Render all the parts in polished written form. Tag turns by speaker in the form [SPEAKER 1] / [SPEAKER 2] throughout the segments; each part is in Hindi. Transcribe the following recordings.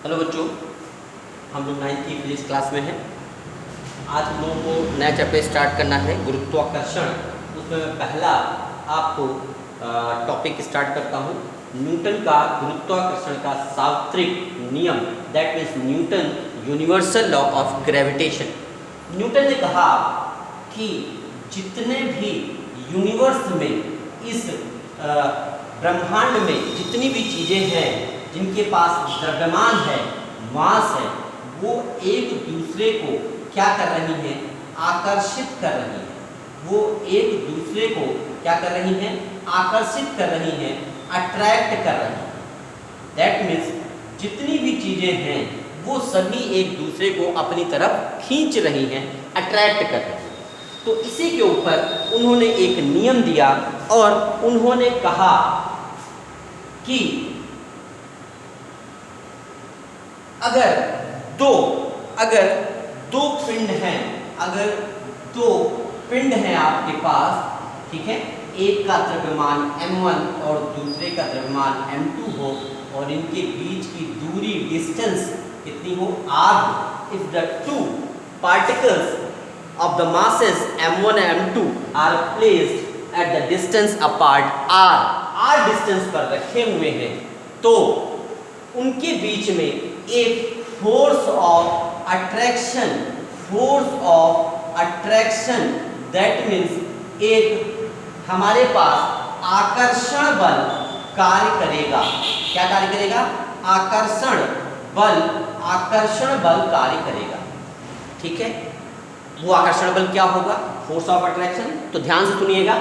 [SPEAKER 1] हेलो बच्चों, हम लोग 9th की फिजिक्स क्लास में हैं। आज हम लोगों को नया चैप्टर स्टार्ट करना है गुरुत्वाकर्षण। उसमें मैं पहला आपको टॉपिक स्टार्ट करता हूँ, न्यूटन का गुरुत्वाकर्षण का सार्वत्रिक नियम, that means Newton universal law of gravitation. Newton ने कहा कि जितने भी यूनिवर्स में, इस ब्रह्मांड में जितनी भी चीज़ें हैं जिनके पास द्रव्यमान है, मास है, वो एक दूसरे को क्या कर रही हैं? आकर्षित कर रही हैं। वो एक दूसरे को क्या कर रही हैं? आकर्षित कर रही हैं, अट्रैक्ट कर रही हैं। दैट मीन्स जितनी भी चीज़ें हैं वो सभी एक दूसरे को अपनी तरफ खींच रही हैं, अट्रैक्ट कर रही हैं। तो इसी के ऊपर उन्होंने एक नियम दिया और उन्होंने कहा कि अगर दो पिंड हैं, अगर दो पिंड हैं आपके पास, ठीक है, एक का द्रव्यमान m1 और दूसरे का द्रव्यमान m2 हो और इनके बीच की दूरी, डिस्टेंस कितनी हो? r। If the two particles of the masses m1 and m2 are placed at the distance apart r distance पर रखे हुए हैं, तो उनके बीच में एक force of attraction, that means एक हमारे पास आकर्षण बल कार्य करेगा। क्या कार्य करेगा? आकर्षण बल कार्य करेगा। ठीक है, वो आकर्षण बल क्या होगा? Force of attraction. तो ध्यान से सुनिएगा,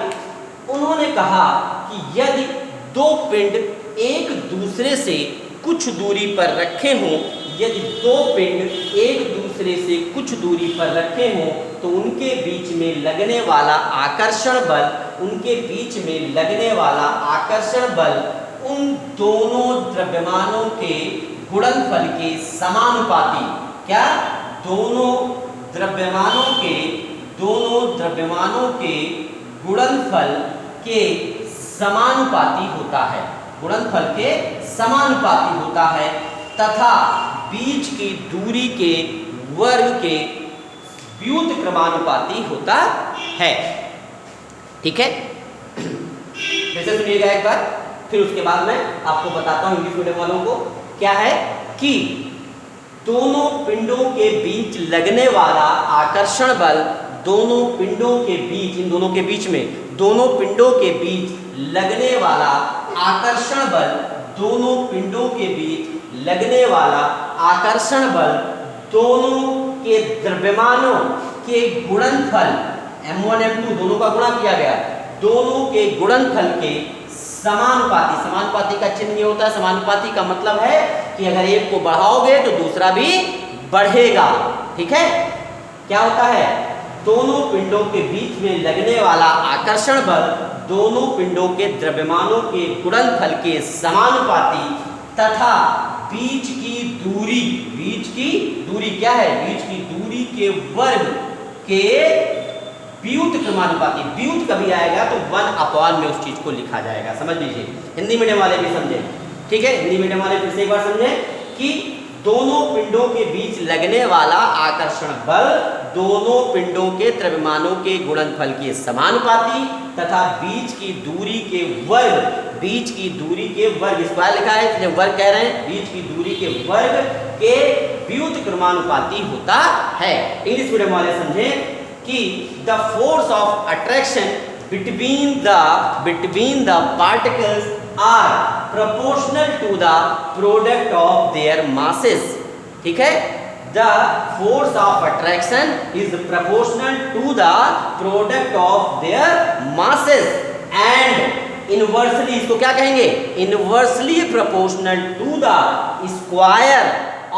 [SPEAKER 1] उन्होंने कहा कि यदि दो पिंड एक दूसरे से कुछ दूरी पर रखे हों, यदि दो पिंड एक दूसरे से कुछ दूरी पर रखे हों, तो उनके बीच में लगने वाला आकर्षण बल उन दोनों द्रव्यमानों के गुणनफल के समानुपाती, क्या? दोनों द्रव्यमानों के गुणनफल के समानुपाती होता है, तथा बीच की दूरी के वर्ग के व्युत्क्रमानुपाती होता है। ठीक है, फिर से सुनिएगा एक बार, फिर उसके बाद मैं आपको बताता हूं इंग्लिश मीडियम वालों को क्या है कि दोनों पिंडों के बीच लगने वाला आकर्षण बल, दोनों पिंडों के बीच, इन दोनों के बीच में, दोनों पिंडों के बीच लगने वाला आकर्षण बल, दोनों पिंडों के बीच लगने वाला आकर्षण बल दोनों के द्रव्यमानों के गुणनफल m1 m2 दोनों का गुणा किया गया, दोनों के गुणनफल के समानुपाती का चिन्ह ये होता है। समानुपाती का मतलब है कि अगर एक को बढ़ाओगे तो दूसरा भी बढ़ेगा। ठीक है, क्या होता है? दोनों पिंडों के बीच में लगने वाला आकर्षण बल दोनों पिंडों के द्रव्यमानों के गुणनफल के समानुपाती तथा बीच की दूरी क्या है? बीच की दूरी के वर्ग के व्युत्क्रमानुपाती। व्युत कभी आएगा तो 1/, में उस चीज को लिखा जाएगा। समझ लीजिए, हिंदी मीडियम वाले भी समझे। ठीक है, हिंदी मीडियम वाले फिर से एक बार समझे कि दोनों पिंडों के बीच लगने वाला आकर्षण बल दोनों पिंडों के द्रव्यमानों के गुणनफल के समानुपाती तथा बीच की दूरी के वर्ग, स्क्वायर लिखा है इसलिए वर्ग कह रहे हैं, बीच की दूरी के वर्ग के व्युत्क्रमानुपाती होता है। इंग्लिश मीडियम वाले समझे कि the force of attraction between the particles are proportional to the product of their masses। ठीक है, the force of attraction is proportional to the product of their masses and inversely, इसको क्या कहेंगे? Inversely proportional to the square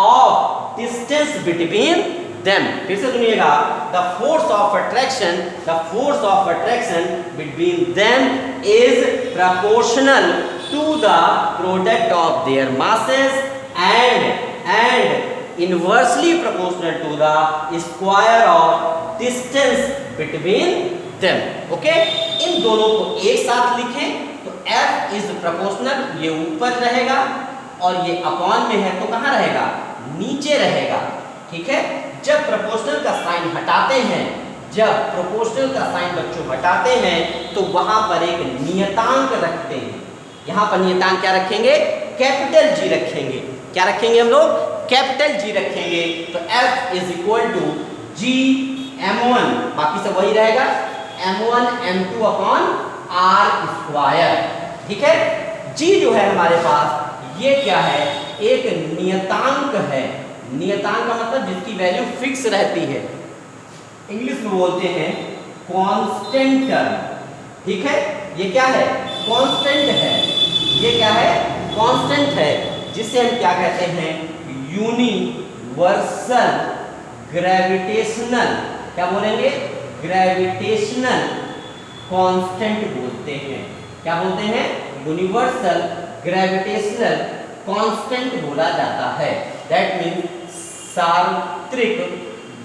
[SPEAKER 1] of distance between them। फिर से सुनिएगा, the force of attraction between them is proportional to the product of their masses and inversely proportional to the square of distance between them। Okay, इन दोनों को एक साथ लिखें तो F is proportional, ये ऊपर रहेगा, और ये अपॉन में है तो कहाँ रहेगा, नीचे रहेगा। ठीक है, जब प्रोपोर्शनल का साइन हटाते हैं, जब प्रोपोर्शनल का साइन बच्चों हटाते हैं तो वहां पर एक नियतांक रखते हैं। यहां पर नियतांक क्या रखेंगे, कैपिटल जी रखेंगे। क्या रखेंगे हम लोग, कैपिटल जी रखेंगे। तो F is equal to G m1, बाकी सब वही रहेगा, m1 m2 upon r square. ठीक है, g जो है हमारे पास ये क्या है, एक नियतांक है। नियतांक का मतलब जिसकी वैल्यू फिक्स रहती है, इंग्लिश में बोलते हैं कांस्टेंट टर्म। ठीक है, ये क्या है, कांस्टेंट है। ये क्या है, कांस्टेंट है, जिसे हम क्या कहते हैं, यूनिवर्सल ग्रेविटेशनल, क्या बोलेंगे, ग्रेविटेशनल कांस्टेंट बोलते हैं। क्या बोलते हैं, यूनिवर्सल ग्रेविटेशनल कांस्टेंट बोला जाता है। दैट मीन्स सार्वत्रिक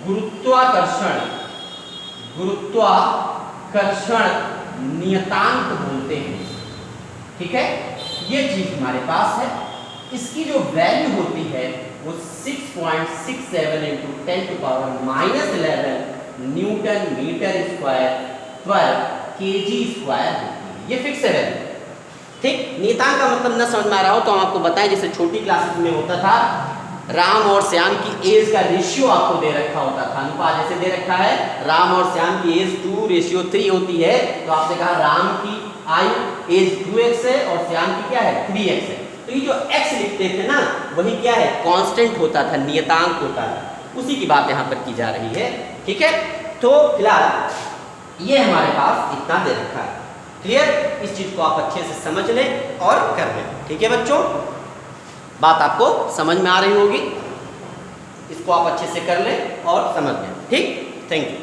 [SPEAKER 1] गुरुत्वाकर्षण, गुरुत्वाकर्षण नियतांक बोलते हैं। ठीक है, ये चीज हमारे पास है। इसकी जो वैल्यू होती है वो 6.67 इंटू 10⁻⁻11 न्यूटन मीटर स्क्वायर पर केजी स्क्वायर होती है। ये फिक्स है वैल्यू। ठीक, नियतांक का मतलब न समझ में आ रहा हो तो हम आपको बताएं, जैसे छोटी क्लासेस में होता था, राम और श्याम की एज का रेशियो आपको दे रखा होता था, अनुपात जैसे दे रखा है, राम और श्याम की एज 2:3 होती है, तो आपने कहा राम की आयु एज 2x है और श्याम की क्या है, 3x है। तो ये जो x लिखते थे ना, वही क्या है, कांस्टेंट होता था, नियतांक होता था। उसी की बात यहाँ पर की जा रही है। ठीक है, तो फिलहाल ये हमारे पास इतना दे रखा है। क्लियर, इस चीज को आप अच्छे से समझ लें और कर लें। ठीक है बच्चों, बात आपको समझ में आ रही होगी, इसको आप अच्छे से कर लें और समझ लें। ठीक, थैंक यू।